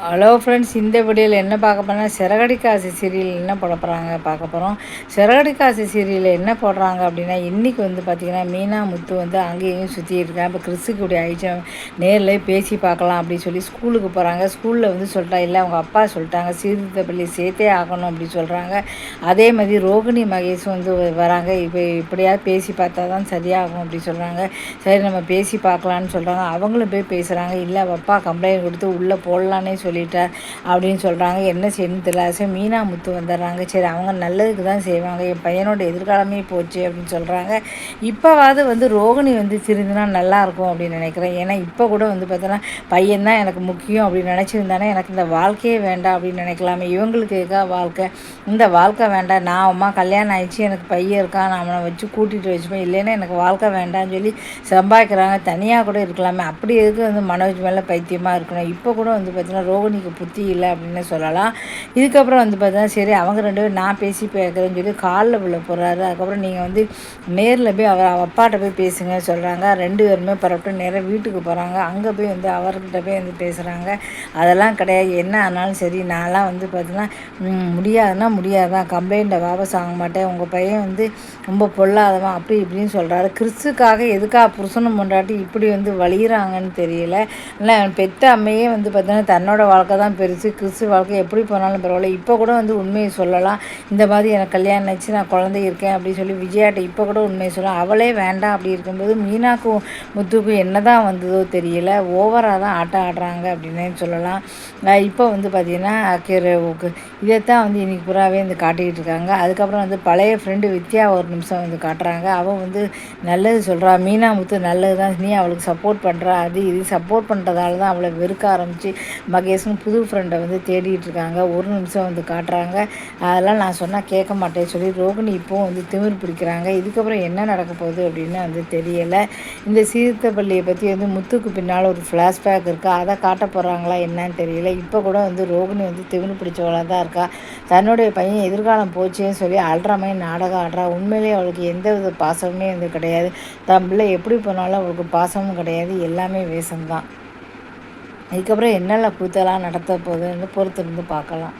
Hello friends, இந்த வீடியோவில் என்ன பார்க்க போனால் சிறகடி காசு சீரியல் என்ன போட போகிறாங்க பார்க்க போகிறோம். சிறகடி காசு சீரியலில் என்ன போடுறாங்க அப்படின்னா, இன்றைக்கி வந்து பார்த்திங்கன்னா மீனா முத்து வந்து அங்கேயும் சுற்றிட்டு இருக்காங்க. இப்போ கிறிஸுக்குடைய ஐச்சம் நேரில் பேசி பார்க்கலாம் அப்படின்னு சொல்லி ஸ்கூலுக்கு போகிறாங்க. ஸ்கூலில் வந்து சொல்லிட்டா இல்லை அவங்க அப்பா சொல்லிட்டாங்க சீர்திருத்த பள்ளி சேர்த்தே ஆகணும் அப்படி சொல்கிறாங்க. அதே மாதிரி ரோகிணி மகேஷும் வந்து வராங்க. இப்போ இப்படியாவது பேசி பார்த்தா தான் சரியாகும் அப்படி சொல்கிறாங்க. சரி நம்ம பேசி பார்க்கலான்னு சொல்கிறாங்க. அவங்களும் போய் பேசுகிறாங்க. இல்லை அப்பா கம்ப்ளைண்ட் கொடுத்து உள்ளே போடலான்னே சொல்லிட்டார் அப்படின்னு சொல்கிறாங்க. என்ன செய்யணும்னு தெரியல. சரி மீனா முத்து வந்துடுறாங்க. சரி அவங்க நல்லதுக்கு தான் செய்வாங்க, என் பையனோட எதிர்காலமே போச்சு அப்படின்னு சொல்கிறாங்க. இப்போவாவது வந்து ரோகிணி வந்து திருந்தினா நல்லாயிருக்கும் அப்படின்னு நினைக்கிறேன். ஏன்னா இப்போ கூட வந்து பார்த்தோன்னா பையன்தான் எனக்கு முக்கியம் அப்படின்னு நினச்சிருந்தானே எனக்கு இந்த வாழ்க்கையே வேண்டாம் அப்படின்னு நினைக்கலாமே. இவங்களுக்கு இருக்கா வாழ்க்கை, இந்த வாழ்க்கை வேண்டாம், நான் அம்மா கல்யாணம் ஆயிடுச்சு, எனக்கு பையன் இருக்கான், நான் அவனை வச்சு கூட்டிகிட்டு வச்சுப்பேன், இல்லைன்னா எனக்கு வாழ்க்கை வேண்டாம்னு சொல்லி சம்பாதிக்கிறாங்க. தனியாக கூட இருக்கலாமே. அப்படி எதுக்கு வந்து மனோஜ் மேலே பைத்தியமாக இருக்கணும். இப்போ கூட வந்து பார்த்தீங்கன்னா ரோகிணிக்கு புத்தி இல்லை அப்படின்னு சொல்லலாம். இதுக்கப்புறம் வந்து பார்த்தீங்கன்னா சரி அவங்க 2 பேரும் நான் பேசி பேக்கிறேன்னு சொல்லி காலில் விழ போகிறாரு. அதுக்கப்புறம் நீங்கள் வந்து நேரில் போய் அவள் அப்பாட்ட போய் பேசுங்க சொல்கிறாங்க. 2 பேருமே புறப்பட்டு நேராக வீட்டுக்கு போகிறாங்க. அங்கே போய் வந்து அவர்கிட்ட போய் வந்து பேசுகிறாங்க. அதெல்லாம் கிடையாது, என்ன ஆனாலும் சரி நான்லாம் வந்து பார்த்தீங்கன்னா முடியாதுன்னா முடியாதான், கம்ப்ளைண்ட்டை வாபஸ் ஆக மாட்டேன், உங்கள் பையன் வந்து ரொம்ப பொல்லாதவன் அப்படி இப்படின்னு சொல்கிறாரு. கிறிஸுக்காக எதுக்காக புருஷனும் பொண்டாட்டி இப்படி வந்து வலிகிறாங்கன்னு தெரியல. இல்லை பெத்த அம்மையே வந்து பார்த்தீங்கன்னா தன்னோட வாழ்க்கை தான் பெருசு, கிறிஸ்து வாழ்க்கை எப்படி போனாலும் பரவாயில்ல. இப்போ கூட வந்து உண்மையை சொல்லலாம். இந்த மாதிரி எனக்கு கல்யாணம் ஆச்சு, நான் குழந்தை இருக்கேன் அப்படின்னு சொல்லி விஜயாட்ட இப்போ கூட உண்மையை சொல்லலாம். அவளே வேண்டாம் அப்படி இருக்கும்போது மீனாக்கும் முத்துக்கும் என்ன தான் வந்ததோ தெரியல, ஓவராக தான் ஆட்டம் ஆடுறாங்க அப்படின்னே சொல்லலாம். இப்போ வந்து பார்த்திங்கன்னா இதைத்தான் வந்து இன்றைக்கி புறாவே வந்து காட்டிக்கிட்டு இருக்காங்க. அதுக்கப்புறம் வந்து பழைய ஃப்ரெண்டு வித்யா ஒரு நிமிஷம் வந்து காட்டுறாங்க. அவள் வந்து நல்லது சொல்கிறா, மீனா முத்து நல்லது தான், நீ அவளுக்கு சப்போர்ட் பண்ணுறா, அது இது சப்போர்ட் பண்ணுறதால தான் அவளை வெறுக்க ஆரம்பித்து மகேஷ்னு புது ஃப்ரெண்டை வந்து தேடிட்டு இருக்காங்க. ஒரு நிமிஷம் வந்து காட்டுறாங்க. அதெல்லாம் நான் சொன்னால் கேட்க மாட்டேன்னு சொல்லி ரோகிணி இப்போவும் வந்து திமிர் பிடிக்கிறாங்க. இதுக்கப்புறம் என்ன நடக்க போகுது அப்படின்னு வந்து தெரியலை. இந்த சீர்திருத்த பள்ளியை பற்றி வந்து முத்துக்கு பின்னால் ஒரு ஃப்ளாஷ்பேக் இருக்குது, அதை காட்ட போகிறாங்களா என்னன்னு தெரியல. இப்போ கூட வந்து ரோகிணி வந்து திமிர் பிடிச்சவளாக தான் இருக்கா. தன்னுடைய பையன் எதிர்காலம் போச்சேன்னு சொல்லி அல்ற மாதிரி நாடகம் ஆடுறா. உண்மையிலேயே அவளுக்கு எந்த வித பாசமுமே வந்து கிடையாது. தன் பிள்ளை எப்படி போனாலும் அவளுக்கு பாசமும் கிடையாது, எல்லாமே வேஷம்தான். இதுக்கப்புறம் என்னெல்லாம் கூத்தெல்லாம் நடத்த போகுதுன்னு பொறுத்திருந்து பார்க்கலாம்.